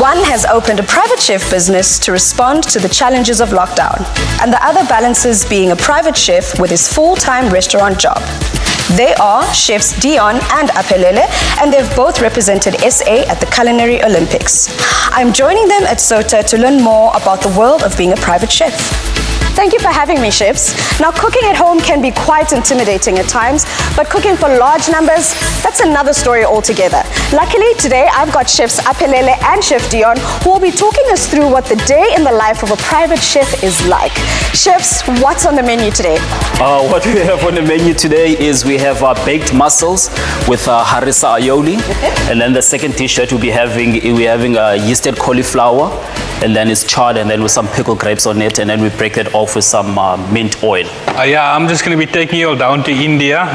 One has opened a private chef business to respond to the challenges of lockdown, and the other balances being a private chef with his full-time restaurant job. They are chefs Dion and Aphelele, and they've both represented SA at the Culinary Olympics. I'm joining them at SOTA to learn more about the world of being a private chef. Thank you for having me, chefs. Now, cooking at home can be quite intimidating at times, but cooking for large numbers, that's another story altogether. Luckily, today I've got chefs Aphelele and Chef Dion who will be talking us through what the day in the life of a private chef is like. Chefs, what's on the menu today? What we have on the menu today is we have baked mussels with harissa aioli, and then the second dish that we're having yeasted cauliflower, and then it's charred, and then with some pickled grapes on it, and then we break it off with some mint oil. Yeah, I'm just going to be taking you all down to India.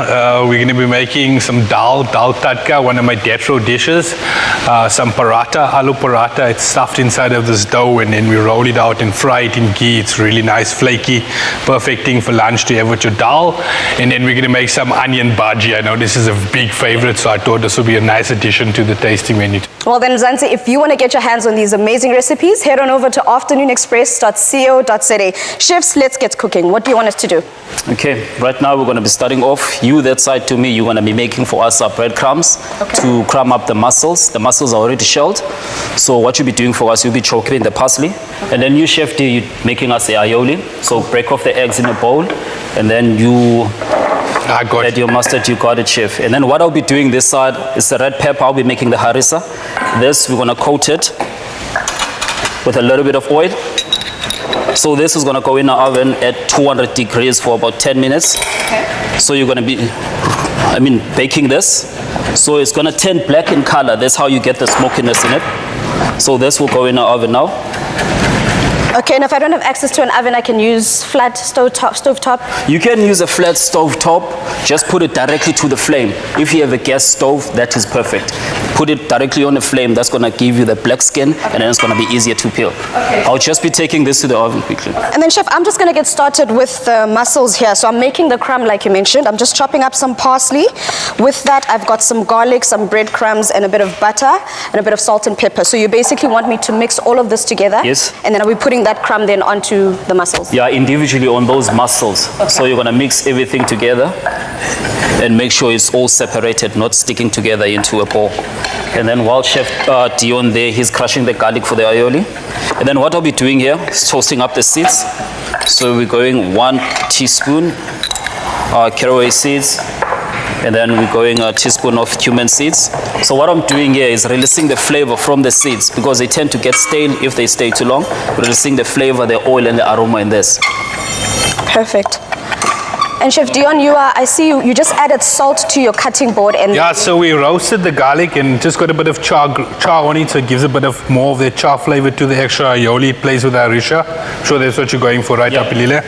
We're going to be making some dal tadka, one of my death row dishes. Some paratha, aloo paratha. It's stuffed inside of this dough, and then we roll it out and fry it in ghee. It's really nice, flaky, perfect thing for lunch to have with your dal. And then we're going to make some onion bhajji. I know this is a big favorite, so I thought this would be a nice addition to the tasting menu. Well then, Zanzi, if you want to get your hands on these amazing recipes, head on over to afternoonexpress.co.za. Chefs, let's get cooking. What do you want us to do? Okay, right now we're going to be starting off. You that side to me, you're going to be making for us breadcrumbs to crumb up the mussels. The mussels are already shelled. So what you'll be doing for us, you'll be chopping the parsley. And then you, Chef D, you're making us the aioli. So break off the eggs in a bowl. And then you add your mustard, you got it, Chef. And then what I'll be doing this side is the red pepper. I'll be making the harissa. This, we're going to coat it with a little bit of oil. So this is going to go in the oven at 200 degrees for about 10 minutes. Okay. So you're going to be, baking this. So it's going to turn black in color. That's how you get the smokiness in it. So this will go in the oven now. Okay, and if I don't have access to an oven, I can use flat stove top? You can use a flat stove top. Just put it directly to the flame. If you have a gas stove, that is perfect. Put it directly on the flame. That's going to give you the black skin, and then it's going to be easier to peel. Okay. I'll just be taking this to the oven quickly. And then, Chef, I'm just going to get started with the mussels here. So I'm making the crumb like you mentioned. I'm just chopping up some parsley. With that, I've got some garlic, some breadcrumbs, and a bit of butter, and a bit of salt and pepper. So you basically want me to mix all of this together? Yes. And then I'll be putting that crumb then onto the mussels? Yeah, individually on those mussels. Okay. So you're going to mix everything together and make sure it's all separated, not sticking together into a bowl. And then while Chef Dion there, he's crushing the garlic for the aioli. And then what I'll be doing here is toasting up the seeds. So we're going 1 teaspoon caraway seeds, and then we're going a teaspoon of cumin seeds. So what I'm doing here is releasing the flavor from the seeds because they tend to get stale if they stay too long. Releasing the flavor, the oil, and the aroma in this. Perfect. And Chef Dion, I see you just added salt to your cutting board. And yeah, so we roasted the garlic and just got a bit of char on it, so it gives a bit of more of the char flavor to the extra aioli. It plays with the harissa. I'm sure that's what you're going for, right, Aphelele?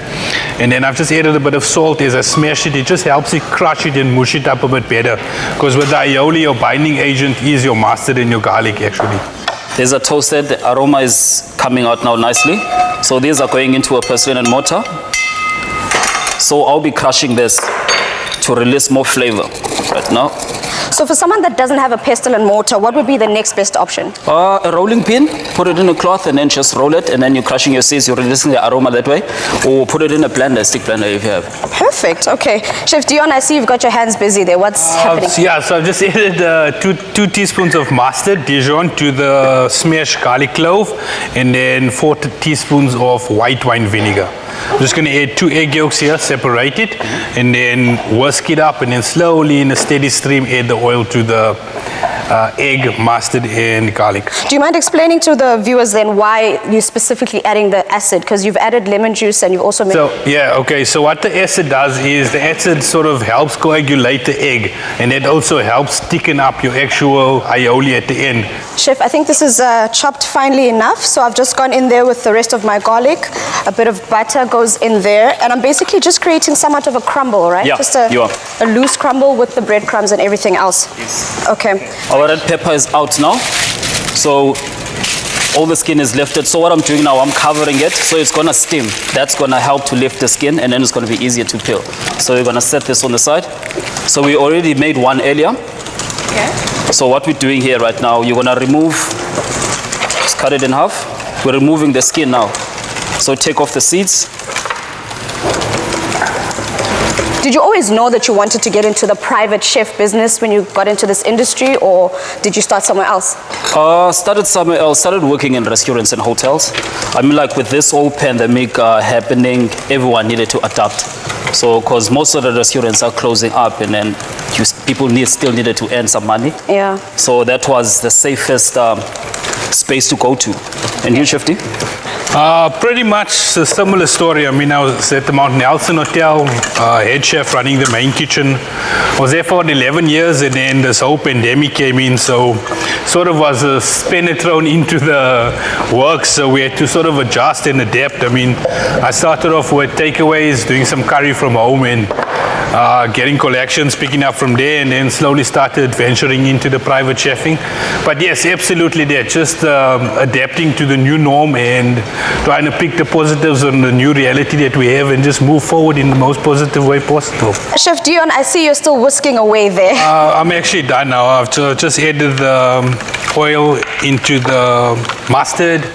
And then I've just added a bit of salt as I smash it. It just helps it crush it and mush it up a bit better. Because with the aioli, your binding agent is your mustard and your garlic, actually. These are toasted. The aroma is coming out now nicely. So these are going into a pestle and mortar. So I'll be crushing this to release more flavor right now. So for someone that doesn't have a pestle and mortar, what would be the next best option? A rolling pin, put it in a cloth and then just roll it, and then you're crushing your seeds, you're releasing the aroma that way. Or put it in a blender, stick blender if you have. Perfect, okay. Chef Dion, I see you've got your hands busy there. What's happening? Yeah, so I've just added 2 teaspoons of mustard, Dijon, to the smashed garlic clove, and then 4 teaspoons of white wine vinegar. I'm just going to add 2 egg yolks here, separate it, and then whisk it up, and then slowly in a steady stream add the oil to the egg, mustard, and garlic. Do you mind explaining to the viewers then why you're specifically adding the acid? Because you've added lemon juice and you've also made... So what the acid does is the acid sort of helps coagulate the egg, and it also helps thicken up your actual aioli at the end. Chef, I think this is chopped finely enough, so I've just gone in there with the rest of my garlic. A bit of butter goes in there, and I'm basically just creating somewhat of a crumble, right? Yeah, just a loose crumble with the breadcrumbs and everything else. Yes. Okay. Our red pepper is out now, so all the skin is lifted. So what I'm doing now, I'm covering it, so it's gonna steam. That's gonna help to lift the skin, and then it's gonna be easier to peel. So we're gonna set this on the side. So we already made one earlier. Okay. So what we're doing here right now, you're gonna remove cut it in half. We're removing the skin now. So take off the seeds. Did you always know that you wanted to get into the private chef business when you got into this industry, or did you start somewhere else? Started somewhere else, started working in restaurants and hotels. I mean, like with this whole pandemic happening, everyone needed to adapt. So, because most of the restaurants are closing up, and then people still needed to earn some money. Yeah. So that was the safest space to go to. And you, Shifty? Pretty much a similar story. I mean, I was at the Mount Nelson Hotel, head chef running the main kitchen. I was there for 11 years, and then this whole pandemic came in, so sort of was a spanner thrown into the works, so we had to sort of adjust and adapt. I mean, I started off with takeaways, doing some curry from home, and getting collections, picking up from there, and then slowly started venturing into the private chefing. But yes, absolutely that, just adapting to the new norm and trying to pick the positives on the new reality that we have and just move forward in the most positive way possible. Chef Dion, I see you're still whisking away there. I'm actually done now. I've just added the oil into the mustard,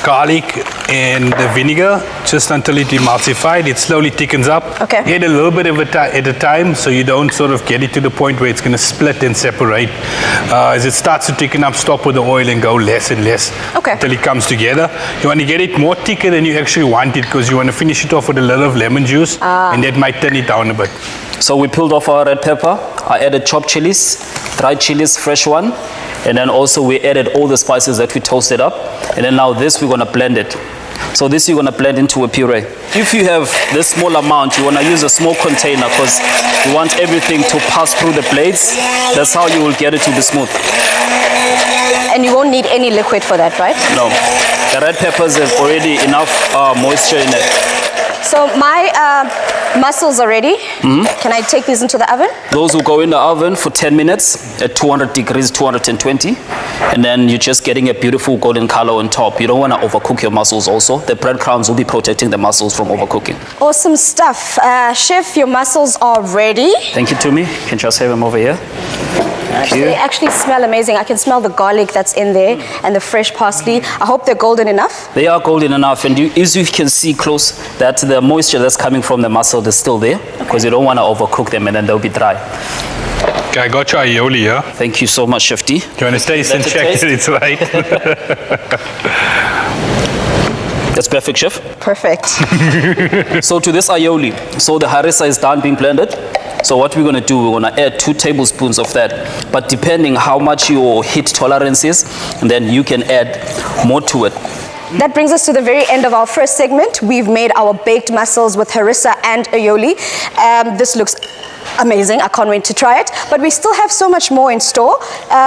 garlic, and the vinegar, just until it emulsified. It slowly thickens up. Add a little bit of it at a time, so you don't sort of get it to the point where it's going to split and separate. As it starts to thicken up, stop with the oil and go less and less until it comes together. You want to get it more thicker than you actually want it, because you want to finish it off with a little of lemon juice, and that might turn it down a bit. So we peeled off our red pepper. I added chopped chilies, dried chilies, fresh one. And then also we added all the spices that we toasted up. And then now this, we're gonna blend it. So this you're gonna blend into a puree. If you have this small amount, you wanna use a small container, because you want everything to pass through the blades. That's how you will get it to be smooth. And you won't need any liquid for that, right? No. The red peppers have already enough moisture in it. So my mussels are ready. Can I take these into the oven? Those will go in the oven for 10 minutes at 200 degrees, 220. And then you're just getting a beautiful golden color on top. You don't want to overcook your mussels also. The breadcrumbs will be protecting the mussels from overcooking. Awesome stuff. Chef, your mussels are ready. Thank you, Tumi. You can just have them over here. They actually smell amazing. I can smell the garlic that's in there and the fresh parsley. I hope they're golden enough. They are golden enough, and as you can see close, that the moisture that's coming from the mussel is still there, because you don't want to overcook them and then they'll be dry. Okay, I got your aioli here. Thank you so much, Shifty. Do you want to taste and check that it's right? That's perfect, Chef. Perfect. So to this aioli, so the harissa is done being blended. So what we're going to do, we're going to add 2 tablespoons of that. But depending how much your heat tolerance is, and then you can add more to it. That brings us to the very end of our first segment. We've made our baked mussels with harissa and aioli. This looks amazing. I can't wait to try it. But we still have so much more in store.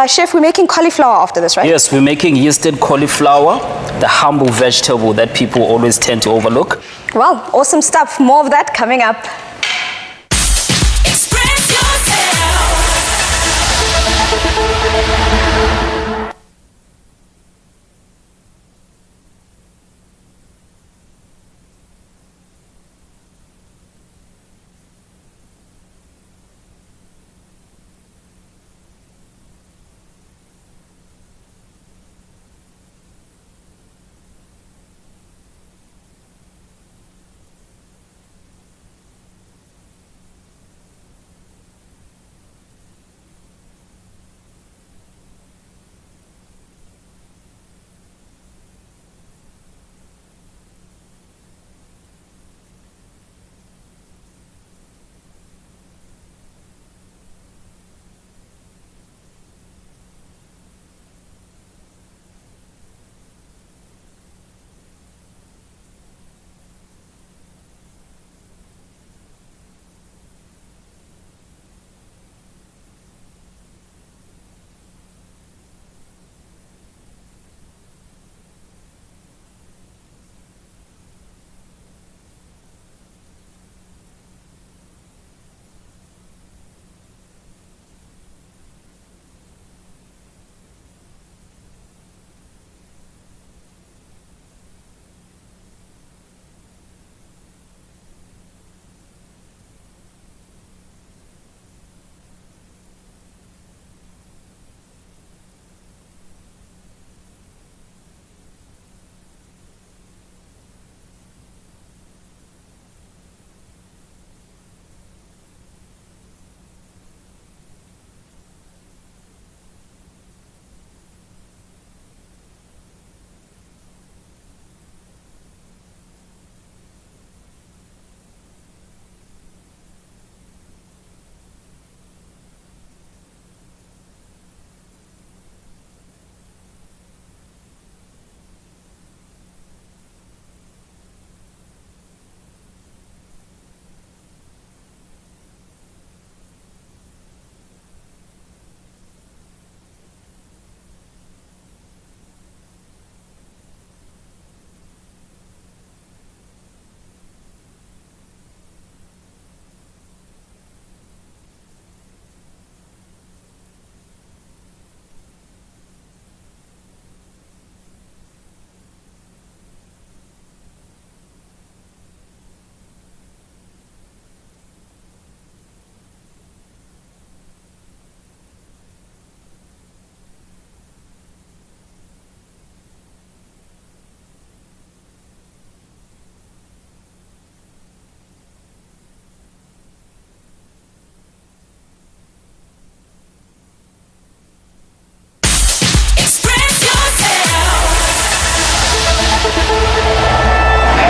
Chef, we're making cauliflower after this, right? Yes, we're making yeasted cauliflower, the humble vegetable that people always tend to overlook. Well, awesome stuff. More of that coming up.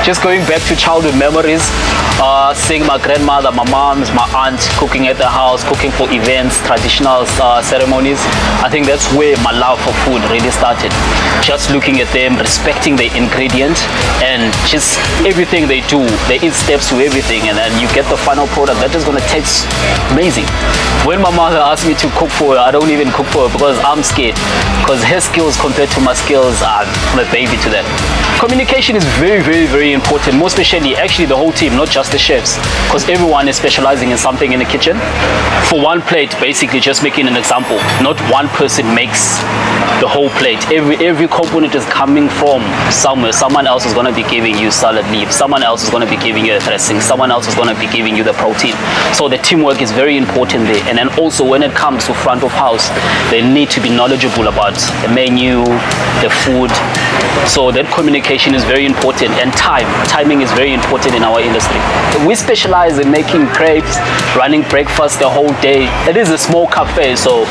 just going back to childhood memories, seeing my grandmother, my moms, my aunt cooking at the house, cooking for events, traditional ceremonies. I think that's where my love for food really started. Just looking at them, respecting the ingredient, and just everything they do, they eat steps to everything, and then you get the final product that is going to taste amazing. When my mother asks me to cook for her, I don't even cook for her because I'm scared, because her skills compared to my skills, I'm a baby to that. Communication is very, very, very important, more especially actually the whole team, not just the chefs, because everyone is specializing in something in the kitchen. For one plate, basically just making an example, not one person makes the whole plate. Every component is coming from somewhere. Someone else is going to be giving you salad leaf, someone else is going to be giving you a dressing, someone else is going to be giving you the protein. So the teamwork is very important there. And then also when it comes to front of house, they need to be knowledgeable about the menu, the food. So that communication is very important, and timing is very important in our industry. We specialize in making crepes, running breakfast the whole day. It is a small cafe, so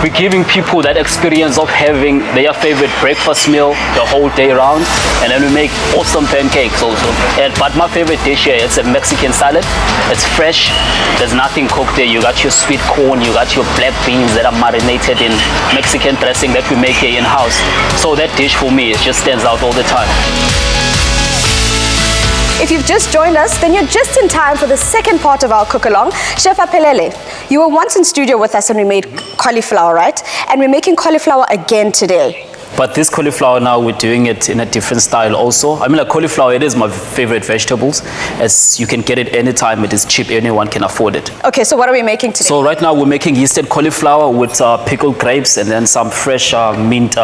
we're giving people that experience of having their favorite breakfast meal the whole day round, and then we make awesome pancakes also. But my favorite dish here, it's a Mexican salad. It's fresh, there's nothing cooked there. You got your sweet corn, you got your black beans that are marinated in Mexican dressing that we make here in-house. So that dish for me, it just stands out all the time. If you've just joined us, then you're just in time for the second part of our cook-along. Chef Aphelele, you were once in studio with us and we made cauliflower, right? And we're making cauliflower again today. But this cauliflower now, we're doing it in a different style also. I mean, like cauliflower, it is my favorite vegetables, as you can get it anytime. It is cheap, anyone can afford it. Okay, so what are we making today? So right now we're making yeasted cauliflower with pickled grapes and then some fresh mint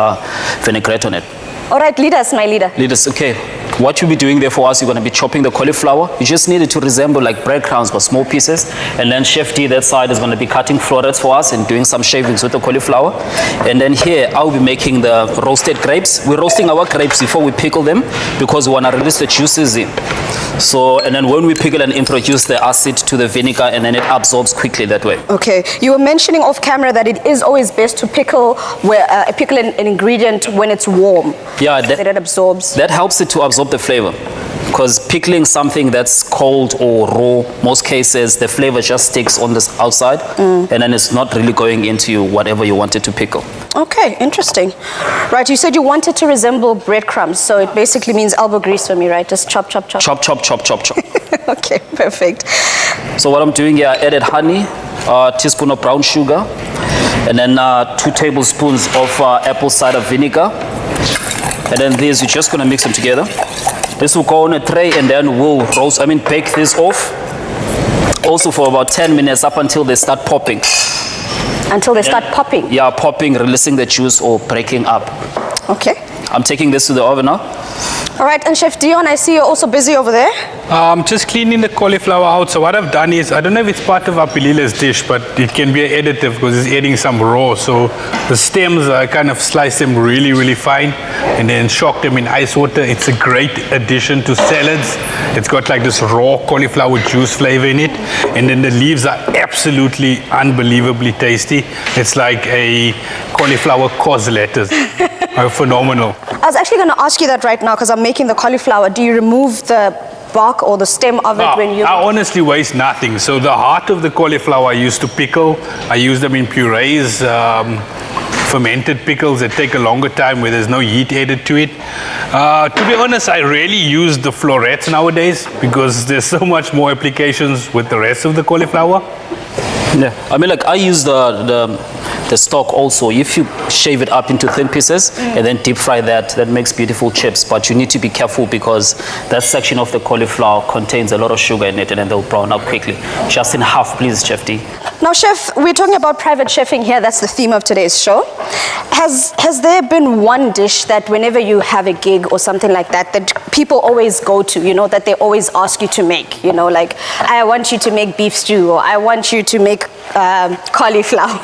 vinaigrette on it. All right, lead us, my leader. Lead us, okay. What you'll be doing there for us, you're going to be chopping the cauliflower. You just need it to resemble like breadcrumbs, but small pieces. And then Chef D, that side, is going to be cutting florets for us and doing some shavings with the cauliflower. And then here, I'll be making the roasted grapes. We're roasting our grapes before we pickle them because we want to release the juices in. So, and then when we pickle and introduce the acid to the vinegar, and then it absorbs quickly that way. Okay, you were mentioning off camera that it is always best to pickle an ingredient when it's warm. Yeah, that it absorbs. That helps it to absorb the flavor. Because pickling something that's cold or raw, most cases the flavor just sticks on the outside, and then it's not really going into whatever you wanted to pickle. Okay, interesting. Right, you said you wanted to resemble breadcrumbs, so it basically means elbow grease for me, right? Just chop, chop, chop. Chop, chop, chop, chop, chop. Okay, perfect. So what I'm doing here, I added honey, a teaspoon of brown sugar, and then 2 tablespoons of apple cider vinegar. And then these, you're just gonna mix them together. This will go on a tray, and then we'll bake this off also for about 10 minutes up until they start popping. Until they start popping? Yeah, popping, releasing the juice or breaking up. Okay. I'm taking this to the oven now. All right, and Chef Dion, I see you're also busy over there. Just cleaning the cauliflower out. So what I've done is, I don't know if it's part of Apelile's dish, but it can be an additive because it's adding some raw. So the stems, I kind of slice them really, really fine and then shock them in ice water. It's a great addition to salads. It's got like this raw cauliflower juice flavor in it. And then the leaves are absolutely unbelievably tasty. It's like a cauliflower cos lettuce. Phenomenal. I was actually going to ask you that right now because I'm making the cauliflower. Do you remove the bark or the stem of it when you... I honestly waste nothing. So the heart of the cauliflower I used to pickle. I use them in purees, fermented pickles that take a longer time where there's no heat added to it. To be honest, I rarely use the florets nowadays because there's so much more applications with the rest of the cauliflower. Yeah, I mean, like I use the stalk also. If you shave it up into thin pieces and then deep fry that makes beautiful chips. But you need to be careful because that section of the cauliflower contains a lot of sugar in it, and then they'll brown up quickly. Just in half, please, Chef D. Now, Chef, we're talking about private chefing here. That's the theme of today's show. Has there been one dish that whenever you have a gig or something like that, that people always go to, you know, that they always ask you to make? You know, like, I want you to make beef stew, or I want you to make cauliflower.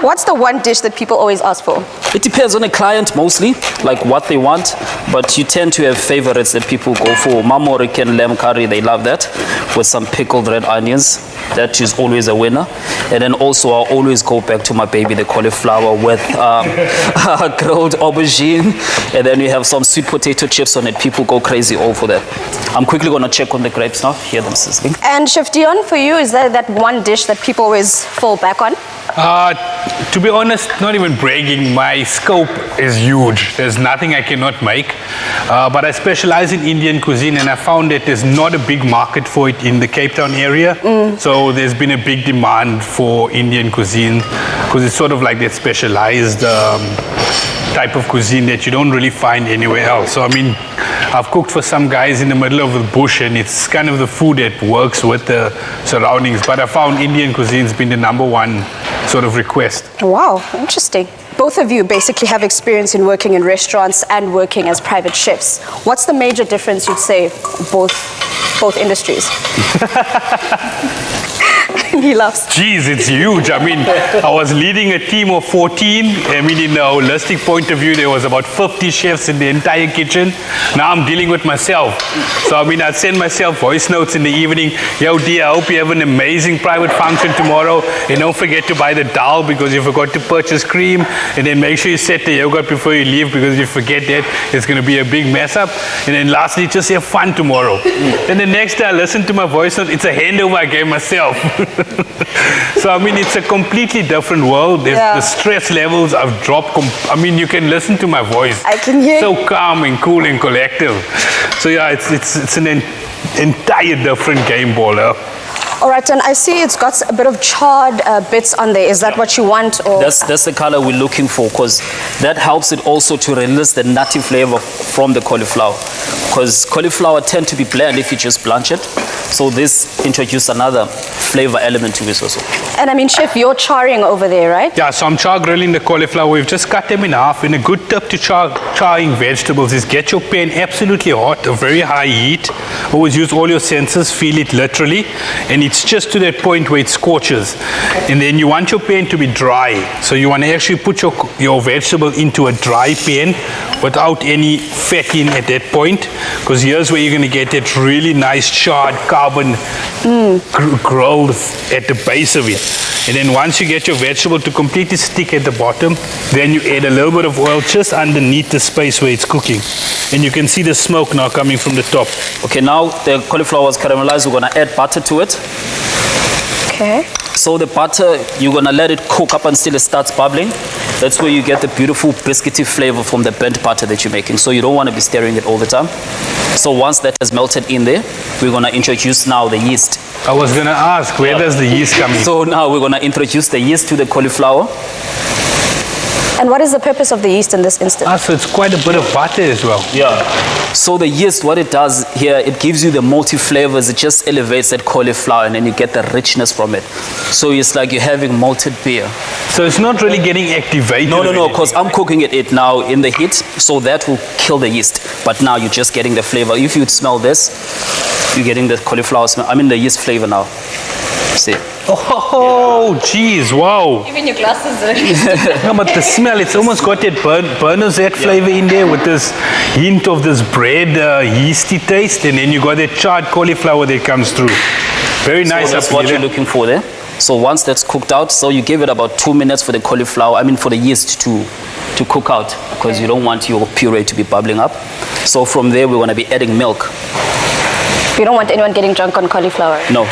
What's the one dish that people always ask for? It depends on the client mostly, like what they want, but you tend to have favorites that people go for. Mamorican lamb curry, they love that, with some pickled red onions. That is always a winner. And then also I'll always go back to my baby, the cauliflower with grilled aubergine. And then we have some sweet potato chips on it. People go crazy over that. I'm quickly going to check on the grapes now. Hear them sizzling. And Chef Dion, for you, is there that one dish that people always fall back on? To be honest, not even bragging, my scope is huge. There's nothing I cannot make. But I specialize in Indian cuisine, and I found that there's not a big market for it in the Cape Town area. So there's been a big demand for Indian cuisine because it's sort of like that specialized type of cuisine that you don't really find anywhere else. So I mean, I've cooked for some guys in the middle of the bush, and it's kind of the food that works with the surroundings. But I found Indian cuisine's been the number 1 sort of request. Wow, interesting. Both of you basically have experience in working in restaurants and working as private chefs. What's the major difference, you'd say, both industries? He laughs. Geez, it's huge. I mean, I was leading a team of 14. I mean, in a holistic point of view, there was about 50 chefs in the entire kitchen. Now I'm dealing with myself. So, I mean, I'd send myself voice notes in the evening. Yo, dear, I hope you have an amazing private function tomorrow. And don't forget to buy the dal because you forgot to purchase cream. And then make sure you set the yogurt before you leave because if you forget that, it's going to be a big mess up. And then lastly, just have fun tomorrow. Then the next day I listen to my voice note. It's a handover I gave myself. So, I mean, it's a completely different world. The stress levels have dropped. I mean, you can listen to my voice. I can hear. So calm and cool and collective. So, yeah, it's an entire different game baller. All right, and I see it's got a bit of charred bits on there. Is that what you want? Or? That's the color we're looking for because that helps it also to release the nutty flavor from the cauliflower. Because cauliflower tend to be bland if you just blanch it. So this introduced another flavor element to this also. And I mean, Chef, you're charring over there, right? Yeah, so I'm char grilling the cauliflower. We've just cut them in half. And a good tip to charring vegetables is get your pan absolutely hot, a very high heat. Always use all your senses, feel it literally. And it's just to that point where it scorches. And then you want your pan to be dry. So you want to actually put your vegetable into a dry pan without any fat in at that point. Because here's where you're going to get that really nice charred carbon grilled at the base of it. And then once you get your vegetable to completely stick at the bottom, then you add a little bit of oil just underneath the space where it's cooking. And you can see the smoke now coming from the top. Okay, now the cauliflower is caramelized. We're going to add butter to it. Okay. So the butter, you're going to let it cook up until it starts bubbling. That's where you get the beautiful biscuity flavor from the burnt butter that you're making. So you don't want to be stirring it all the time. So once that has melted in there, we're going to introduce now the yeast. I was going to ask, where does the yeast come in? So now we're going to introduce the yeast to the cauliflower. And what is the purpose of the yeast in this instance? So it's quite a bit of butter as well. Yeah. So the yeast, what it does here, it gives you the multi flavors. It just elevates that cauliflower and then you get the richness from it. So it's like you're having malted beer. So it's not really getting activated? No, because I'm cooking it now in the heat. So that will kill the yeast. But now you're just getting the flavor. If you smell this, you're getting the cauliflower smell. I mean the yeast flavor now. See? Oh, geez, wow. Even your glasses. No, but the smell, it's almost got that burner's head flavor in there with this hint of this bread yeasty taste, and then you got that charred cauliflower that comes through. Very nice. So that's what you're looking for there. So once that's cooked out, so you give it about 2 minutes for the cauliflower, for the yeast to cook out, because you don't want your puree to be bubbling up. So from there, we're going to be adding milk. You don't want anyone getting drunk on cauliflower. No.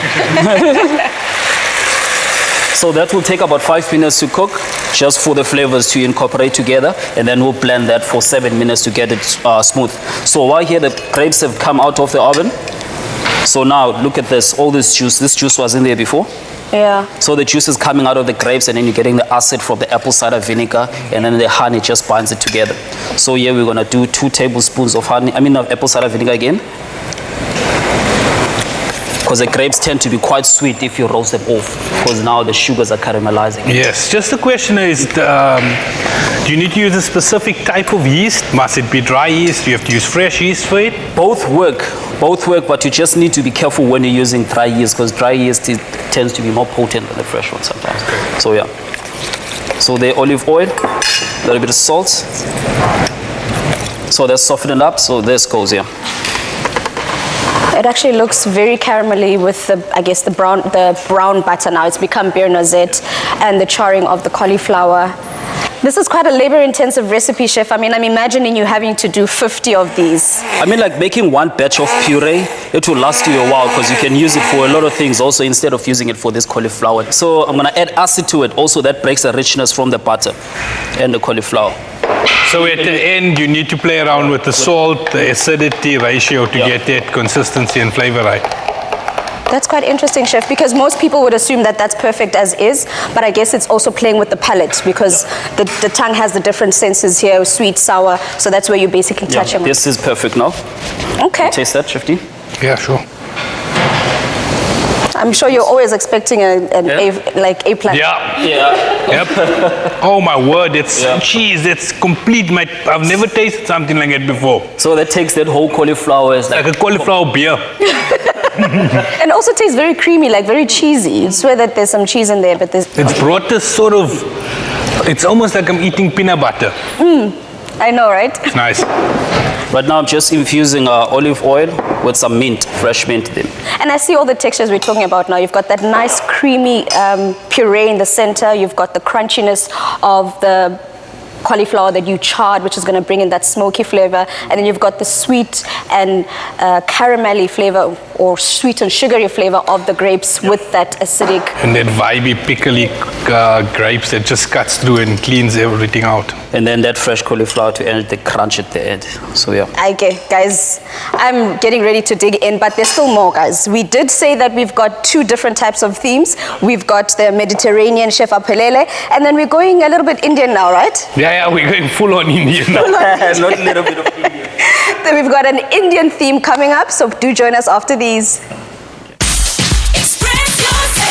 So that will take about 5 minutes to cook, just for the flavors to incorporate together, and then we'll blend that for 7 minutes to get it smooth. So while here the grapes have come out of the oven, so now look at this, all this juice was in there before. Yeah. So the juice is coming out of the grapes, and then you're getting the acid from the apple cider vinegar, and then the honey just binds it together. So here we're going to do 2 tablespoons of apple cider vinegar again. Because the grapes tend to be quite sweet if you roast them off, because now the sugars are caramelizing. Yes, just the question is, do you need to use a specific type of yeast? Must it be dry yeast? Do you have to use fresh yeast for it? Both work, but you just need to be careful when you're using dry yeast, because dry yeast tends to be more potent than the fresh one sometimes. So yeah. So the olive oil, a little bit of salt. So that's softened up, so this goes here. It actually looks very caramelly with the, I guess, the brown butter now. It's become beer noisette and the charring of the cauliflower. This is quite a labor-intensive recipe, chef. I mean, I'm imagining you having to do 50 of these. I mean, like making one batch of puree, it will last you a while because you can use it for a lot of things also instead of using it for this cauliflower. So I'm going to add acid to it also that breaks the richness from the butter and the cauliflower. So at the end, you need to play around with the salt, the acidity ratio to get that consistency and flavor right. That's quite interesting, chef, because most people would assume that that's perfect as is, but I guess it's also playing with the palate because the tongue has the different senses here, sweet, sour, so that's where you're basically touching. This is perfect now. Okay. Taste that, Shifty? Yeah, sure. I'm sure you're always expecting like A plus. Yeah. Yeah. Oh my word, it's cheese, it's complete. I've never tasted something like it before. So that takes that whole cauliflower. It's like a cauliflower beer. And also tastes very creamy, like very cheesy. You swear that there's some cheese in there, but there's... It's brought this sort of... It's almost like I'm eating peanut butter. I know, right? It's nice. Right now I'm just infusing olive oil with some mint, fresh mint then. And I see all the textures we're talking about now. You've got that nice creamy puree in the center. You've got the crunchiness of the cauliflower that you charred, which is going to bring in that smoky flavor. And then you've got the sweet and caramelly flavor or sweet and sugary flavor of the grapes with that acidic. And that vibey, pickly grapes that just cuts through and cleans everything out. And then that fresh cauliflower to end the crunch at the end. So yeah. Okay, guys, I'm getting ready to dig in, but there's still more, guys. We did say that we've got two different types of themes. We've got the Mediterranean chef Aphelele, and then we're going a little bit Indian now, right? Yeah, we're going full on Indian now. Not a little bit of Indian. Then we've got an Indian theme coming up, so do join us after these. Express yourself.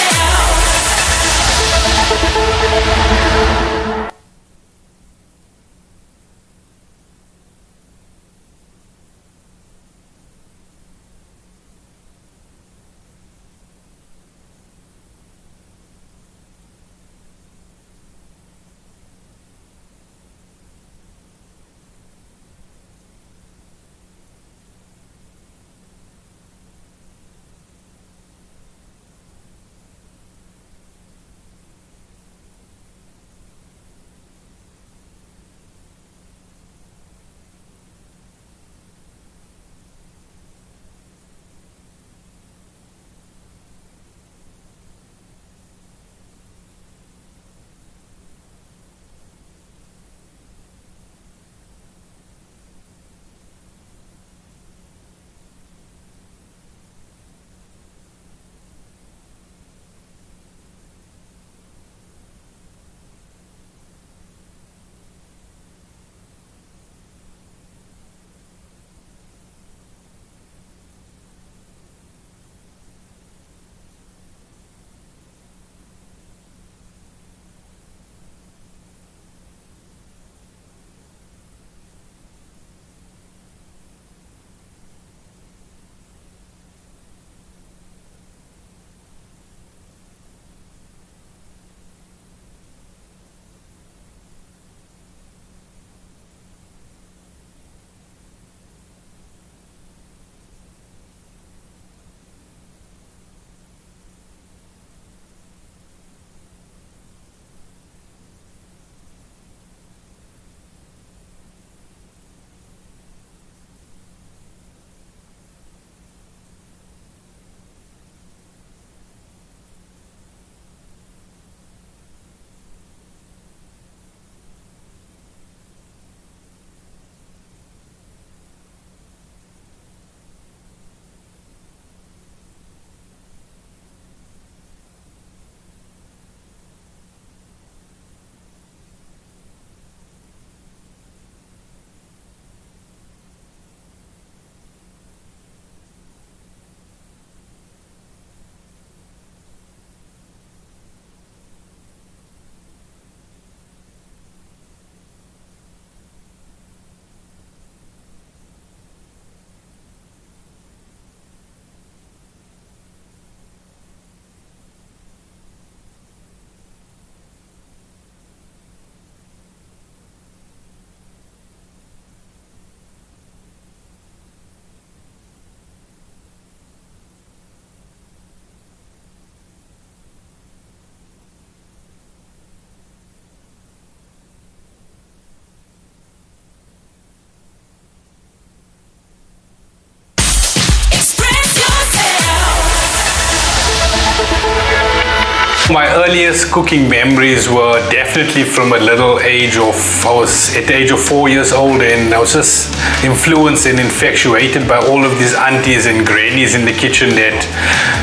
My earliest cooking memories were definitely from a little age of, I was at the age of 4 years old, and I was just influenced and infatuated by all of these aunties and grannies in the kitchen that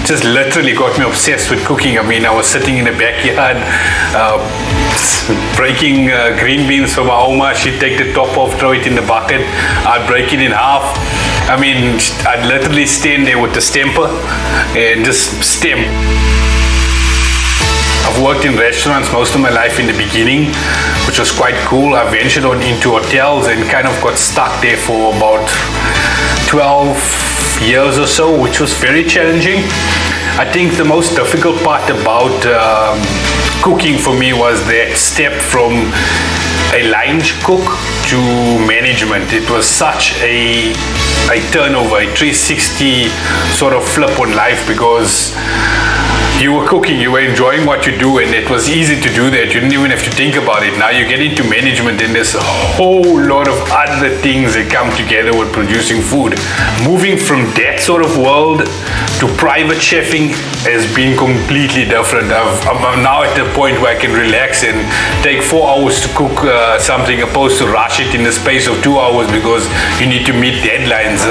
just literally got me obsessed with cooking. I mean, I was sitting in the backyard breaking green beans for my oma. She'd take the top off, throw it in the bucket, I'd break it in half. I mean, I'd literally stand there with the stemper and just stem. I've worked in restaurants most of my life in the beginning, which was quite cool. I ventured on into hotels and kind of got stuck there for about 12 years or so, which was very challenging. I think the most difficult part about cooking for me was that step from a line cook to management. It was such a turnover, a 360 sort of flip on life, because you were cooking, you were enjoying what you do, and it was easy to do that. You didn't even have to think about it. Now you get into management and there's a whole lot of other things that come together with producing food. Moving from that sort of world to private chefing has been completely different. I'm now at the point where I can relax and take 4 hours to cook something opposed to rush it in the space of 2 hours because you need to meet deadlines.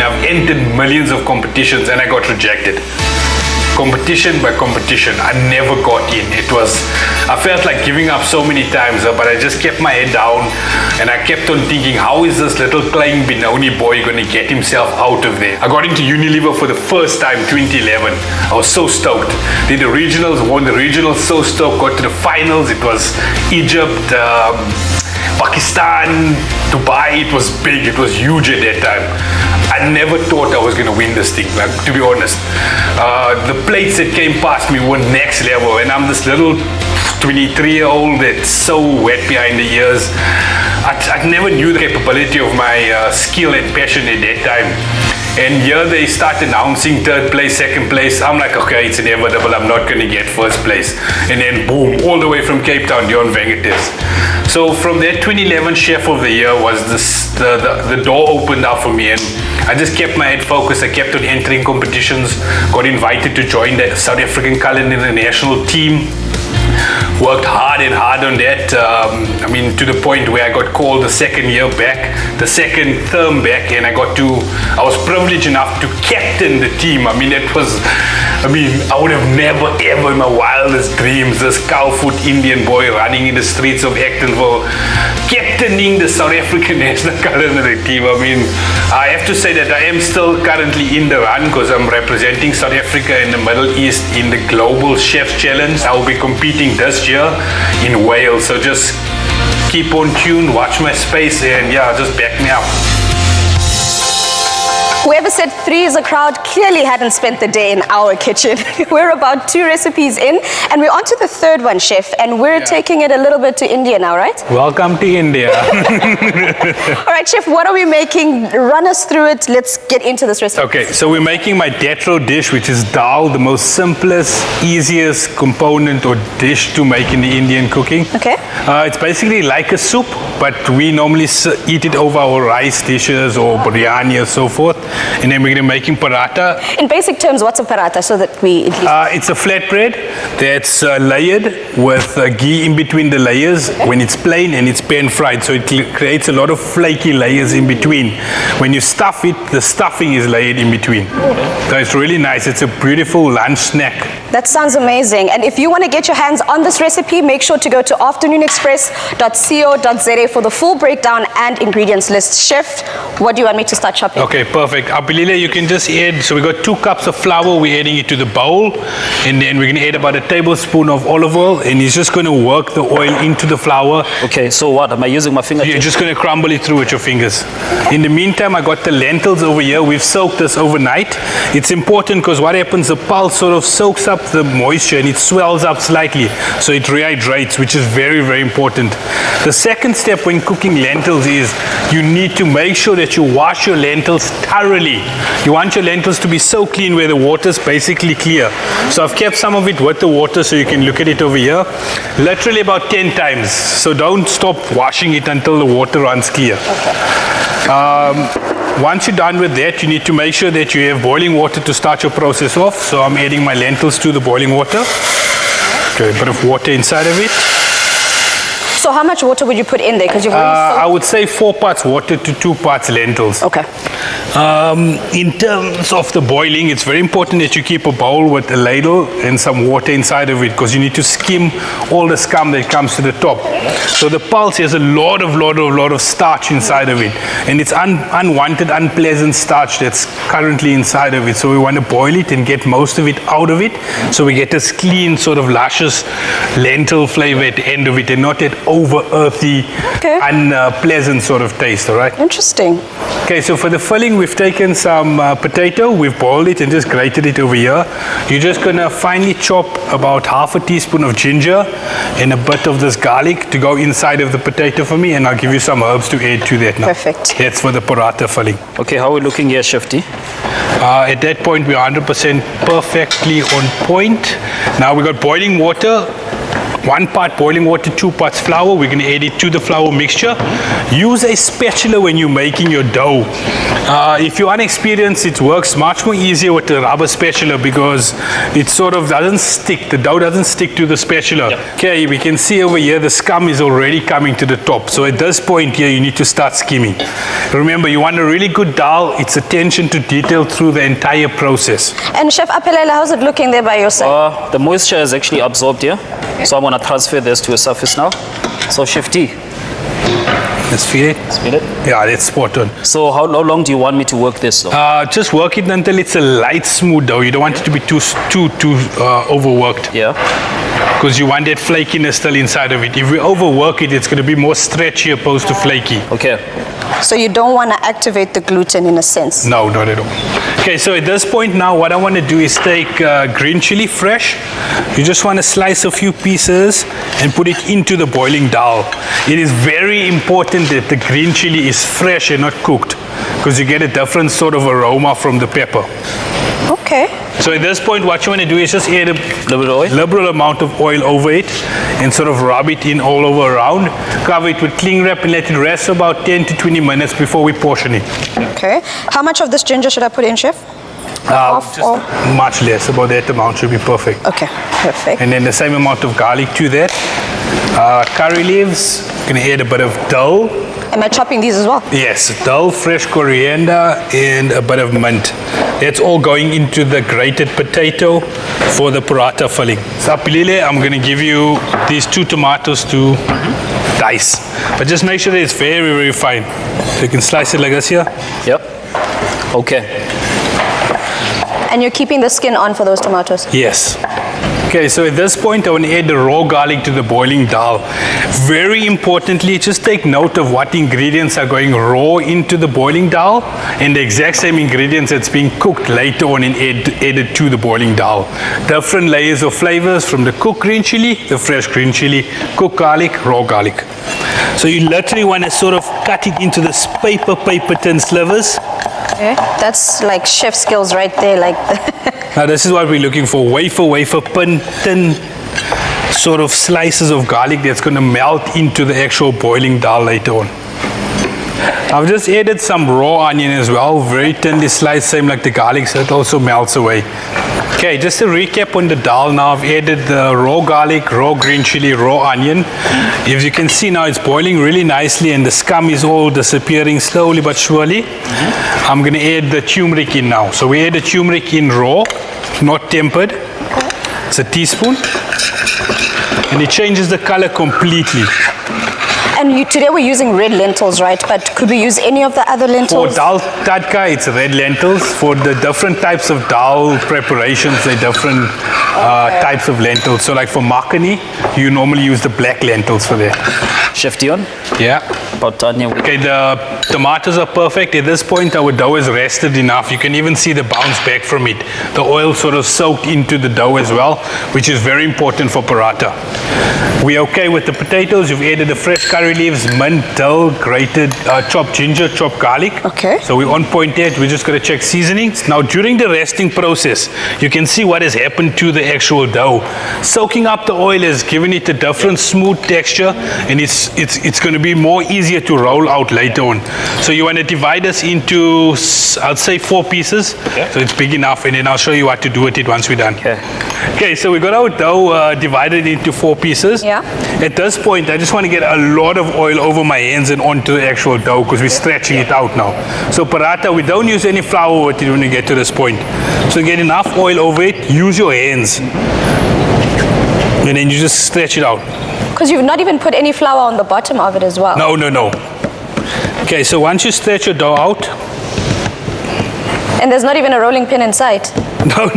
I've entered millions of competitions and I got rejected. Competition by competition, I never got in. I felt like giving up so many times, but I just kept my head down and I kept on thinking, how is this little playing Benoni boy going to get himself out of there? I got into Unilever for the first time, 2011. I was so stoked. Did the regionals, won the regionals, so stoked, got to the finals. It was Egypt, Pakistan, Dubai. It was big, it was huge at that time. I never thought I was going to win this thing, like, to be honest. The plates that came past me were next level, and I'm this little 23-year-old that's so wet behind the ears. I never knew the capability of my skill and passion at that time. And here they start announcing third place, second place. I'm like, okay, it's inevitable. I'm not going to get first place. And then boom, all the way from Cape Town, Dion Vengetes. So from that 2011 Chef of the Year was this, the door opened up for me, and I just kept my head focused. I kept on entering competitions, got invited to join the South African culinary national team. Worked hard and hard on that. I mean, to the point where I got called the second year back, the second term back, and I was privileged enough to captain the team. I mean, I would have never ever in my wildest dreams, this cow-foot Indian boy running in the streets of Actonville, captaining the South African national culinary team. I mean, I have to say that I am still currently in the run because I'm representing South Africa in the Middle East in the Global Chefs Challenge. I will be competing this year in Wales, so just keep on tuned, watch my space, and yeah, just back me up. Whoever said 3 is a crowd clearly hadn't spent the day in our kitchen. We're about 2 recipes in, and we're on to the third one, Chef, and we're taking it a little bit to India now, right? Welcome to India. All right, Chef, what are we making? Run us through it. Let's get into this recipe. Okay, so we're making my detro dish, which is dal, the most simplest, easiest component or dish to make in the Indian cooking. Okay. It's basically like a soup, but we normally eat it over our rice dishes or biryani or so forth. And then we're going to be making paratha. In basic terms, what's a paratha so that we at least... It's a flatbread that's layered with ghee in between the layers when it's plain, and it's pan fried. So it creates a lot of flaky layers in between. When you stuff it, the stuffing is layered in between. So it's really nice. It's a beautiful lunch snack. That sounds amazing. And if you want to get your hands on this recipe, make sure to go to afternoonexpress.co.za for the full breakdown and ingredients list. Chef, what do you want me to start chopping? Okay, perfect. Apilila, you can just add, so we got 2 cups of flour, we're adding it to the bowl, and then we're going to add about a tablespoon of olive oil, and he's just going to work the oil into the flour. Okay, so what? Am I using my finger? You're just going to crumble it through with your fingers. In the meantime, I got the lentils over here. We've soaked this overnight. It's important because what happens, the pulse sort of soaks up the moisture and it swells up slightly, so it rehydrates, which is very, very important. The second step when cooking lentils is you need to make sure that you wash your lentils thoroughly. You want your lentils to be so clean where the water's basically clear. So I've kept some of it with the water so you can look at it over here. Literally about 10 times. So don't stop washing it until the water runs clear. Once you're done with that, you need to make sure that you have boiling water to start your process off. So I'm adding my lentils to the boiling water. Okay, a bit of water inside of it. So how much water would you put in there? Because you've already I would say 4 parts water to 2 parts lentils. Okay. In terms of the boiling, it's very important that you keep a bowl with a ladle and some water inside of it, because you need to skim all the scum that comes to the top. So the pulse has a lot of starch inside of it, and it's unwanted, unpleasant starch that's currently inside of it. So we want to boil it and get most of it out of it, so we get this clean, sort of luscious lentil flavor at the end of it, and not that over earthy, unpleasant sort of taste. All right. Interesting. Okay, so for the filling, we've taken some potato, we've boiled it and just grated it over here. You're just gonna finely chop about half a teaspoon of ginger and a bit of this garlic to go inside of the potato for me, and I'll give you some herbs to add to that now. Perfect. That's for the paratha filling. Okay, how are we looking here, Chef D? At that point, we're 100% perfectly on point. Now we got boiling water. 1 part boiling water, 2 parts flour. We're going to add it to the flour mixture. Use a spatula when you're making your dough. If you're unexperienced, it works much more easier with the rubber spatula, because it sort of doesn't stick. The dough doesn't stick to the spatula. Yep. Okay, we can see over here the scum is already coming to the top. So at this point here, you need to start skimming. Remember, you want a really good dal. It's attention to detail through the entire process. And Chef Aphelela, how's it looking there by your side? The moisture is actually absorbed here. So I'm going to transfer this to a surface now. So Chef D. Let's feed it. Let's feed it. Yeah, that's spot on. So how long do you want me to work this though? Just work it until it's a light, smooth dough. You don't want it to be too overworked. Yeah. Because you want that flakiness still inside of it. If we overwork it, it's going to be more stretchy opposed to flaky. Okay. So you don't want to activate the gluten in a sense? No, not at all. Okay, so at this point now, what I want to do is take green chili fresh. You just want to slice a few pieces and put it into the boiling dal. It is very important that the green chili is fresh and not cooked, because you get a different sort of aroma from the pepper. Okay. So at this point, what you want to do is just add a liberal amount of oil over it and sort of rub it in all over around. Cover it with cling wrap and let it rest for about 10 to 20 minutes before we portion it. Okay. How much of this ginger should I put in, Chef? Just much less, about that amount should be perfect. Okay, perfect. And then the same amount of garlic to that. Curry leaves, you can add a bit of dill. Am I chopping these as well? Yes, dill, fresh coriander, and a bit of mint. That's all going into the grated potato for the paratha filling. So Apilile, I'm going to give you these 2 tomatoes to dice. But just make sure that it's very, very fine. So you can slice it like this here. Yep. Okay. And you're keeping the skin on for those tomatoes? Yes. Okay, so at this point, I want to add the raw garlic to the boiling dal. Very importantly, just take note of what ingredients are going raw into the boiling dal, and the exact same ingredients that's being cooked later on and added to the boiling dal. Different layers of flavors from the cooked green chili, the fresh green chili, cooked garlic, raw garlic. So you literally want to sort of cut it into this paper thin slivers. Okay. That's like chef skills right there. Like Now this is what we're looking for, wafer, thin sort of slices of garlic that's going to melt into the actual boiling dal later on. I've just added some raw onion as well, very thinly sliced, same like the garlic, so it also melts away. Okay, just to recap on the dal now, I've added the raw garlic, raw green chili, raw onion. As you can see now, it's boiling really nicely and the scum is all disappearing slowly but surely. I'm going to add the turmeric in now. So we add the turmeric in raw, not tempered. It's a teaspoon. And it changes the color completely. And today we're using red lentils, right? But could we use any of the other lentils? For dal tadka, it's red lentils. For the different types of dal preparations, they're different types of lentils. So like for makhani, you normally use the black lentils for that. Chef Dion? Yeah. Okay, the tomatoes are perfect. At this point, our dough is rested enough. You can even see the bounce back from it. The oil sort of soaked into the dough as well, which is very important for paratha. We're okay with the potatoes. You've added the fresh curry leaves, mint, dill, grated, chopped ginger, chopped garlic. Okay. So we're on point there. We're just going to check seasonings. Now, during the resting process, you can see what has happened to the actual dough. Soaking up the oil has given it a different smooth texture, and it's going to be more easy easier to roll out later on. So you want to divide this into, I'd say 4 pieces. Okay. So it's big enough, and then I'll show you what to do with it once we're done. Okay. Okay, so we got our dough divided into 4 pieces. Yeah. At this point, I just want to get a lot of oil over my hands and onto the actual dough because we're stretching it out now. So paratha, we don't use any flour with it when we get to this point. So get enough oil over it, use your hands. And then you just stretch it out. Because you've not even put any flour on the bottom of it as well. No. Okay, so once you stretch your dough out. And there's not even a rolling pin in sight. No.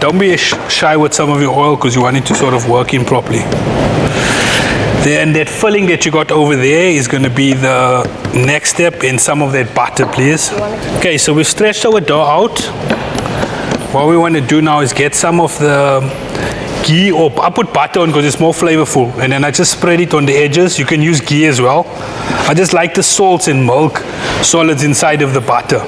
Don't be shy with some of your oil because you want it to sort of work in properly. Then that filling that you got over there is going to be the next step in some of that butter, please. Okay, so we've stretched our dough out. What we want to do now is get some of the ghee, or I put butter on because it's more flavorful, and then I just spread it on the edges. You can use ghee as well. I just like the salts and milk solids inside of the butter.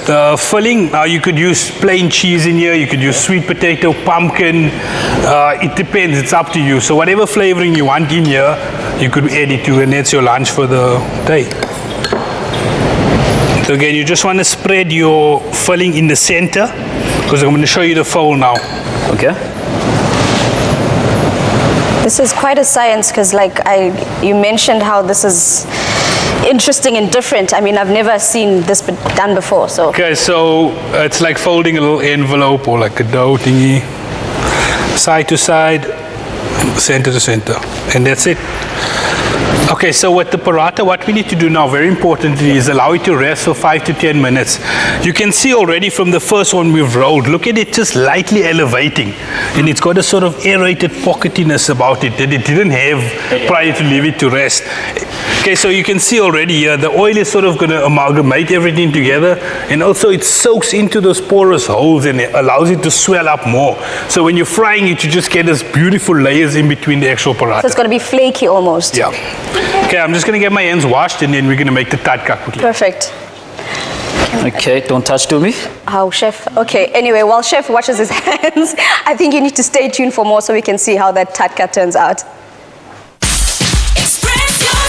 The filling, now you could use plain cheese in here, you could use sweet potato, pumpkin, it depends, it's up to you. So whatever flavoring you want in here, you could add it to, and that's your lunch for the day. So again, you just want to spread your filling in the center, because I'm going to show you the fold now. Okay. This is quite a science because you mentioned how this is interesting and different. I mean, I've never seen this done before, so. Okay, so it's like folding a little envelope or like a dough thingy. Side to side, center to center. And that's it. Okay, so with the paratha, what we need to do now, very importantly, is allow it to rest for 5 to 10 minutes. You can see already from the first one we've rolled, look at it just lightly elevating. And it's got a sort of aerated pocketiness about it that it didn't have prior to leave it to rest. Okay, so you can see already here, the oil is sort of going to amalgamate everything together, and also it soaks into those porous holes and it allows it to swell up more. So when you're frying it, you just get these beautiful layers in between the actual paratha. So it's going to be flaky almost. Yeah. Okay, I'm just going to get my hands washed and then we're going to make the tadka quickly. Perfect. Okay, don't touch to me. How, Chef? Okay, anyway, while Chef washes his hands, I think you need to stay tuned for more so we can see how that tadka turns out. Express yourself.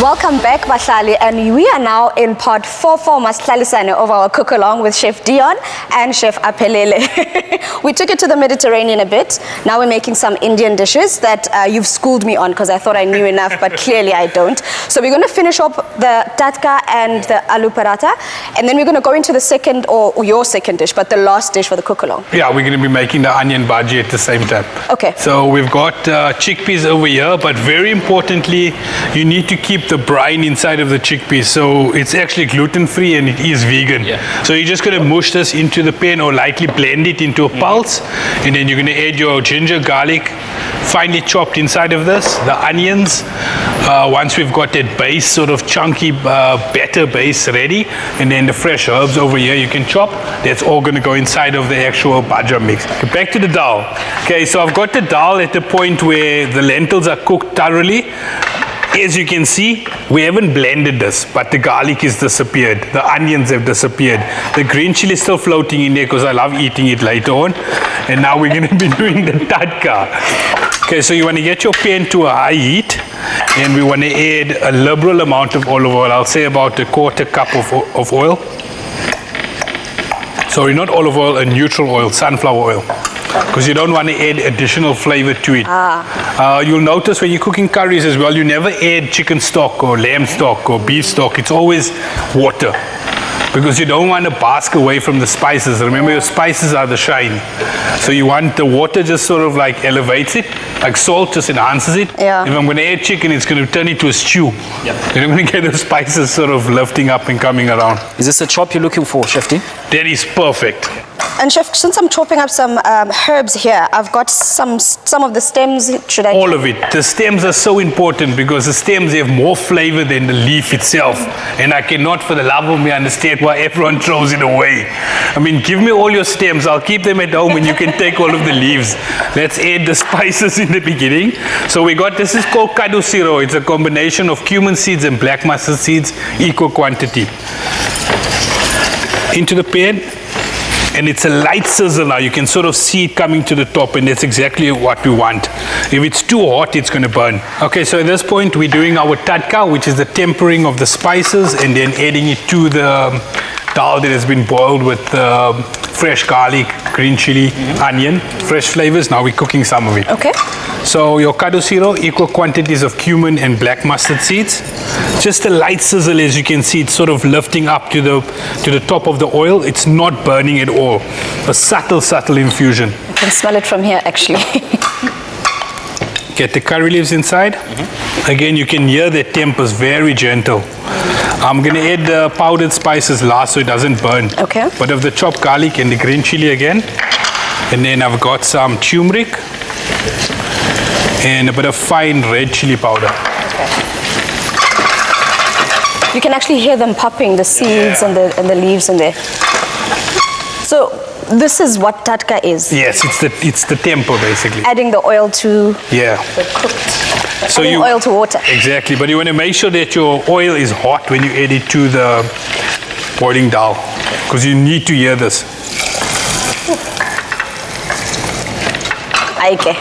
Welcome back, Bahlali, and we are now in part 4 Masihlalisane of our cook along with Chef Dion and Chef Aphelele. We took it to the Mediterranean a bit. Now we're making some Indian dishes that you've schooled me on because I thought I knew enough, but clearly I don't. So we're going to finish up the tatka and the aloo paratha, and then we're going to go into the second, or your second dish, but the last dish for the cook along. Yeah, we're going to be making the onion bhajji at the same time. Okay. So we've got chickpeas over here, but very importantly, you need to keep the brine inside of the chickpeas. So it's actually gluten-free and it is vegan. Yeah. So you're just going to mush this into the pan or lightly blend it into a pulse, and then you're going to add your ginger, garlic, finely chopped inside of this, the onions. Once we've got that base, sort of chunky batter base ready, and then the fresh herbs over here you can chop. That's all going to go inside of the actual bhajja mix. Back to the dal. Okay, so I've got the dal at the point where the lentils are cooked thoroughly. As you can see, we haven't blended this, but the garlic has disappeared. The onions have disappeared. The green chili is still floating in there because I love eating it later on. And now we're going to be doing the tatka. Okay, so you want to get your pan to a high heat, and we want to add a liberal amount of olive oil. I'll say about a quarter cup of oil. Sorry, not olive oil, a neutral oil, sunflower oil, because you don't want to add additional flavor to it. You'll notice when you're cooking curries as well, you never add chicken stock or lamb stock or beef stock. It's always water, because you don't want to bask away from the spices. Remember, your spices are the shine. So you want the water just sort of like elevates it, like salt just enhances it. Yeah. If I'm going to add chicken, it's going to turn into a stew. Yep. You're going to get the spices sort of lifting up and coming around. Is this a chop you're looking for, Chef D? That is perfect. And Chef, since I'm chopping up some herbs here, I've got some of the stems. Should I? All of it. The stems are so important because the stems have more flavor than the leaf itself. And I cannot for the love of me understand why everyone throws it away. I mean, give me all your stems. I'll keep them at home and you can take all of the leaves. Let's add the spices in the beginning. So we got, this is called Kadusiro. It's a combination of cumin seeds and black mustard seeds, equal quantity. Into the pan. And it's a light sizzle now. You can sort of see it coming to the top, and that's exactly what we want. If it's too hot, it's going to burn. Okay, so at this point, we're doing our tatka, which is the tempering of the spices, and then adding it to the dal that has been boiled with fresh garlic, green chili, onion, fresh flavors. Now we're cooking some of it. Okay. So your Kadusiro, equal quantities of cumin and black mustard seeds. Just a light sizzle, as you can see, it's sort of lifting up to the top of the oil. It's not burning at all. A subtle infusion. I can smell it from here, actually. Get the curry leaves inside. Again, you can hear the temp is very gentle. I'm going to add the powdered spices last so it doesn't burn. Okay. But of the chopped garlic and the green chili again. And then I've got some turmeric and a bit of fine red chili powder. You can actually hear them popping, the seeds and the leaves in there. So this is what tatka is. Yes, it's the tempo basically. Adding the oil to the cooked. So adding oil to water. Exactly, but you want to make sure that your oil is hot when you add it to the boiling dal, because you need to hear this. Okay.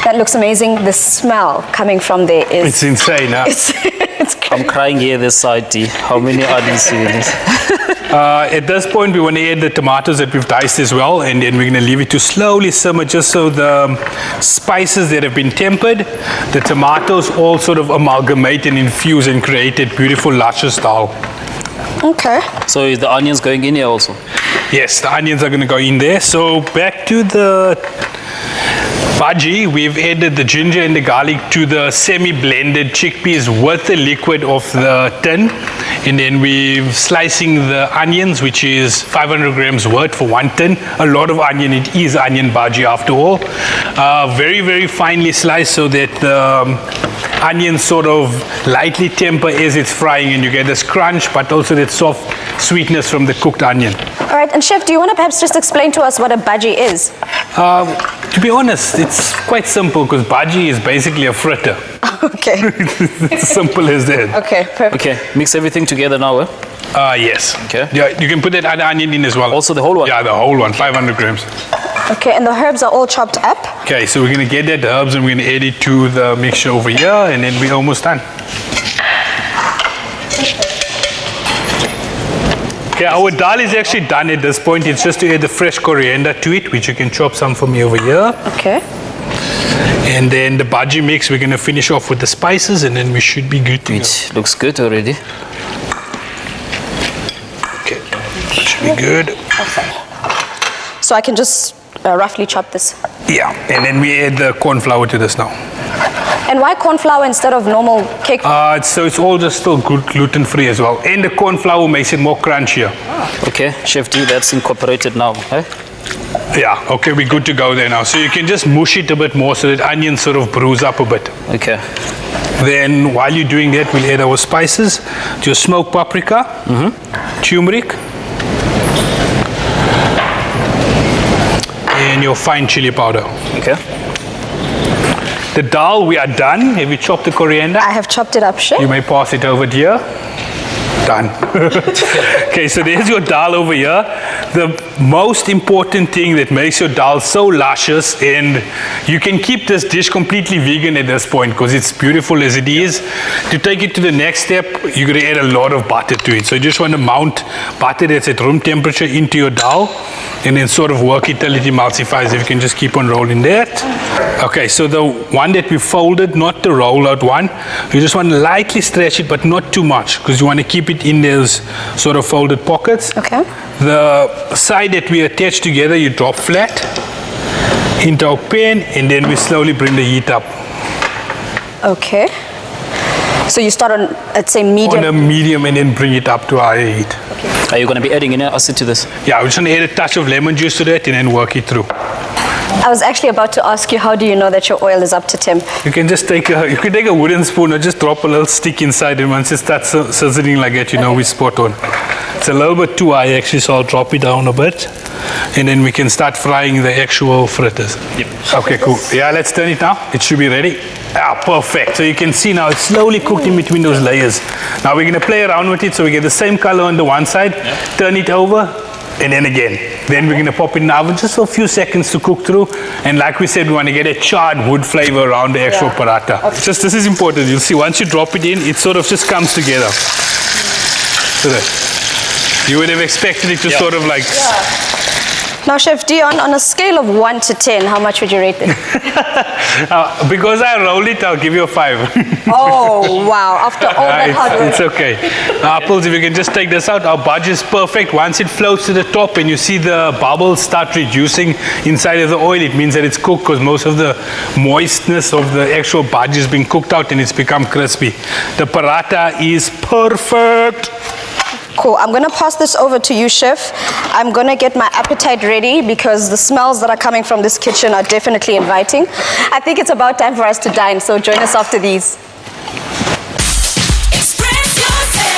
That looks amazing. The smell coming from there is... It's insane, huh? It's I'm crying here this side, D. How many onions do you need? At this point, we want to add the tomatoes that we've diced as well, and then we're going to leave it to slowly simmer just so the spices that have been tempered, the tomatoes all sort of amalgamate and infuse and create that beautiful, luscious dal. Okay. So is the onions going in here also? Yes, the onions are going to go in there. So back to the bhajji, we've added the ginger and the garlic to the semi-blended chickpeas with the liquid of the tin. And then we're slicing the onions, which is 500 grams worth for 1 tin. A lot of onion, it is onion bhajji after all. Very, very finely sliced so that the onions sort of lightly temper as it's frying and you get this crunch, but also that soft sweetness from the cooked onion. All right, and Chef, do you want to perhaps just explain to us what a bhajji is? To be honest, it's quite simple because bhajji is basically a fritter. Okay. It's simple as that. Okay, perfect. Okay, mix everything together now, eh? Yes. Okay. Yeah, you can put that other onion in as well. Also the whole one? Yeah, the whole one, 500 grams. Okay, and the herbs are all chopped up. Okay, so we're going to get that herbs and we're going to add it to the mixture over here, and then we're almost done. Okay, our dal is actually done at this point. It's just to add the fresh coriander to it, which you can chop some for me over here. Okay. And then the bhajji mix, we're going to finish off with the spices, and then we should be good to go. It looks good already. Okay, should be good. So I can just roughly chop this. Yeah, and then we add the corn flour to this now. And why corn flour instead of normal cake? So it's all just still good gluten-free as well. And the corn flour makes it more crunchier. Okay, Chef D, that's incorporated now. Eh? Yeah, okay, we're good to go there now. So you can just mush it a bit more so that onions sort of bruise up a bit. Okay. Then while you're doing that, we'll add our spices. Your smoked paprika, turmeric, and your fine chili powder. Okay. The dal, we are done. Have you chopped the coriander? I have chopped it up, Chef. You may pass it over here. Done. Okay, so there's your dal over here. The most important thing that makes your dal so luscious, and you can keep this dish completely vegan at this point because it's beautiful as it is. To take it to the next step, you're going to add a lot of butter to it. So you just want to mount butter that's at room temperature into your dal and then sort of work it till it emulsifies. If you can just keep on rolling that. Okay, so the one that we folded, not the roll out one, you just want to lightly stretch it, but not too much because you want to keep it in those sort of folded pockets. Okay. The side that we attach together, you drop flat into our pan, and then we slowly bring the heat up. Okay. So you start on, let's say, medium. On a medium, and then bring it up to higher heat. Are you going to be adding any acid to this? Yeah, we're just going to add a touch of lemon juice to that, and then work it through. I was actually about to ask you, how do you know that your oil is up to temp? You can just take a wooden spoon or just drop a little stick inside, and once it starts sizzling like that, you know we're spot on. It's a little bit too high actually, so I'll drop it down a bit, and then we can start frying the actual fritters. Yep. Okay, cool. Yeah, let's turn it now. It should be ready. Ah, perfect. So you can see now it's slowly cooked in between those layers. Now we're going to play around with it so we get the same color on the one side, turn it over, and then again. Then we're going to pop it in the oven just for a few seconds to cook through. And like we said, we want to get a charred wood flavor around the actual paratha. Okay. Just this is important. You'll see once you drop it in, it sort of just comes together. So that you would have expected it to sort of like... Now, Chef Dion, on a scale of 1 to 10, how much would you rate this? Because I rolled it, I'll give you a 5. Oh, wow. After all that hard work. It's okay. Apples, if you can just take this out, our bhajji is perfect. Once it floats to the top and you see the bubbles start reducing inside of the oil, it means that it's cooked because most of the moistness of the actual bhajji is being cooked out and it's become crispy. The paratha is perfect. Cool. I'm going to pass this over to you, Chef. I'm going to get my appetite ready because the smells that are coming from this kitchen are definitely inviting. I think it's about time for us to dine, so join us after these. Express yourself.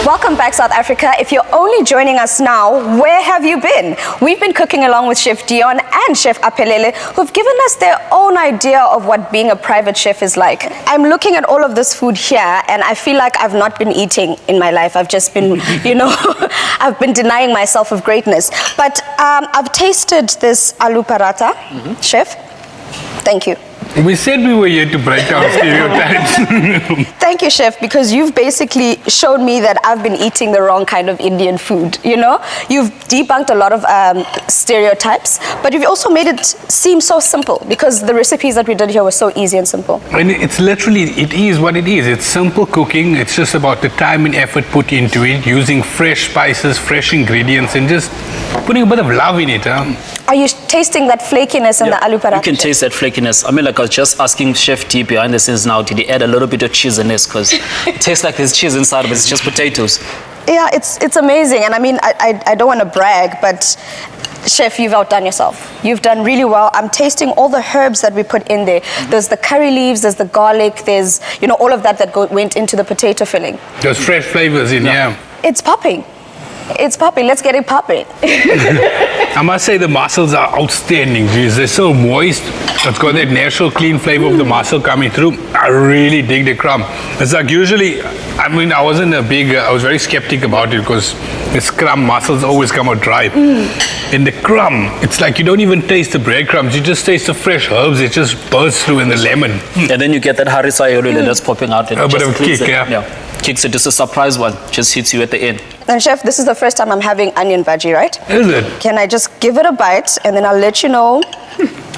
Welcome back, South Africa. If you're only joining us now, where have you been? We've been cooking along with Chef Dion and Chef Aphelele, who've given us their own idea of what being a private chef is like. I'm looking at all of this food here, and I feel like I've not been eating in my life. I've just been, I've been denying myself of greatness. But I've tasted this aloo paratha, Chef. Thank you. We said we were here to break down stereotypes. Thank you, Chef, because you've basically shown me that I've been eating the wrong kind of Indian food, You've debunked a lot of stereotypes, but you've also made it seem so simple because the recipes that we did here were so easy and simple. And it's literally, it is what it is. It's simple cooking. It's just about the time and effort put into it, using fresh spices, fresh ingredients, and just putting a bit of love in it. Are you tasting that flakiness in the aloo paratha? You can taste that flakiness. I mean, like I was just asking Chef T behind the scenes now, did he add a little bit of cheese in this? Because it tastes like there's cheese inside, but it's just potatoes. Yeah, it's amazing. And I mean, I don't want to brag, but Chef, you've outdone yourself. You've done really well. I'm tasting all the herbs that we put in there. There's the curry leaves, there's the garlic, there's, all of that went into the potato filling. There's fresh flavors in, yeah. It's popping. It's popping. Let's get it popping. I must say the mussels are outstanding. Geez, they're so moist. It's got that natural clean flavor of the mussel coming through. I really dig the crumb. It's like usually, I mean, I was very skeptic about it because this crumb mussels always come out dry. In the crumb, it's like you don't even taste the breadcrumbs. You just taste the fresh herbs. It just bursts through in the lemon. And then you get that harissa oil that's popping out. A bit of a kick, yeah. Kicks it. Just a surprise one. Just hits you at the end. And Chef, this is the first time I'm having onion bhajji, right? Is it? Can I just give it a bite and then I'll let you know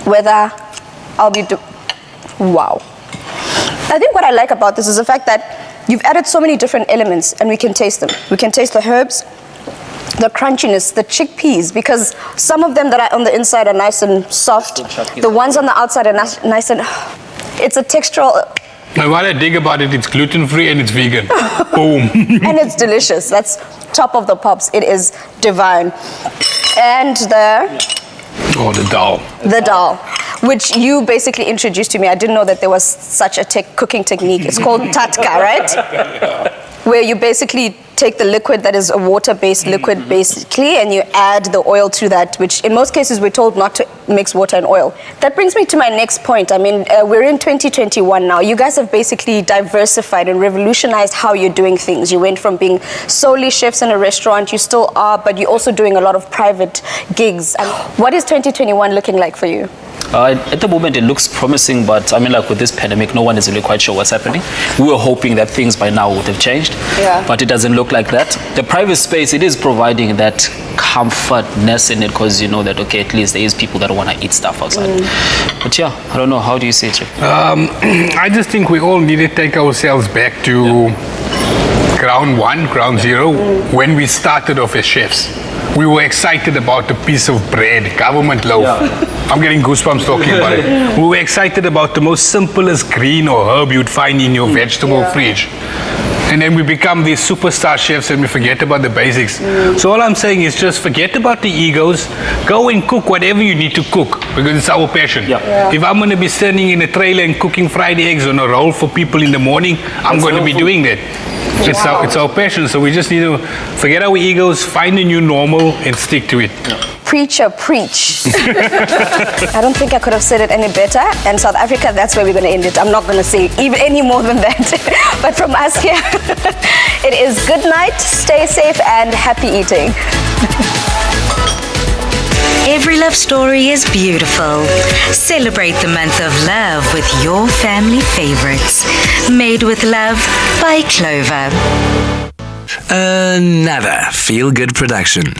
whether I'll be Wow. I think what I like about this is the fact that you've added so many different elements and we can taste them. We can taste the herbs, the crunchiness, the chickpeas, because some of them that are on the inside are nice and soft. The ones on the outside are nice and... It's a textural... And what I dig about it, it's gluten-free and it's vegan. Boom. And it's delicious. That's top of the pops. It is divine. And the dal. The dal, which you basically introduced to me. I didn't know that there was such a cooking technique. It's called tatka, right? Where you basically take the liquid that is a water-based liquid, basically, and you add the oil to that, which in most cases we're told not to mix water and oil. That brings me to my next point. I mean, we're in 2021 now. You guys have basically diversified and revolutionized how you're doing things. You went from being solely chefs in a restaurant, you still are, but you're also doing a lot of private gigs. And what is 2021 looking like for you? At the moment, it looks promising, but I mean, like with this pandemic, no one is really quite sure what's happening. We were hoping that things by now would have changed, but it doesn't look like that. The private space, it is providing that comfortness in it because you know that, okay, at least there is people that want to eat stuff outside. But yeah, I don't know. How do you see it? I just think we all need to take ourselves back to ground zero, when we started off as chefs. We were excited about the piece of bread, government loaf. I'm getting goosebumps talking about it. We were excited about the most simplest green or herb you'd find in your vegetable fridge. And then we become these superstar chefs and we forget about the basics. So all I'm saying is just forget about the egos. Go and cook whatever you need to cook because it's our passion. If I'm going to be standing in a trailer and cooking fried eggs on a roll for people in the morning, I'm going to be doing that. It's our passion, so we just need to forget our egos, find a new normal, and stick to it. Preacher, preach. I don't think I could have said it any better. And South Africa, that's where we're going to end it. I'm not going to say even any more than that. But from us here, it is good night, stay safe, and happy eating. Every love story is beautiful. Celebrate the month of love with your family favorites. Made with Love by Clover. Another feel-good production.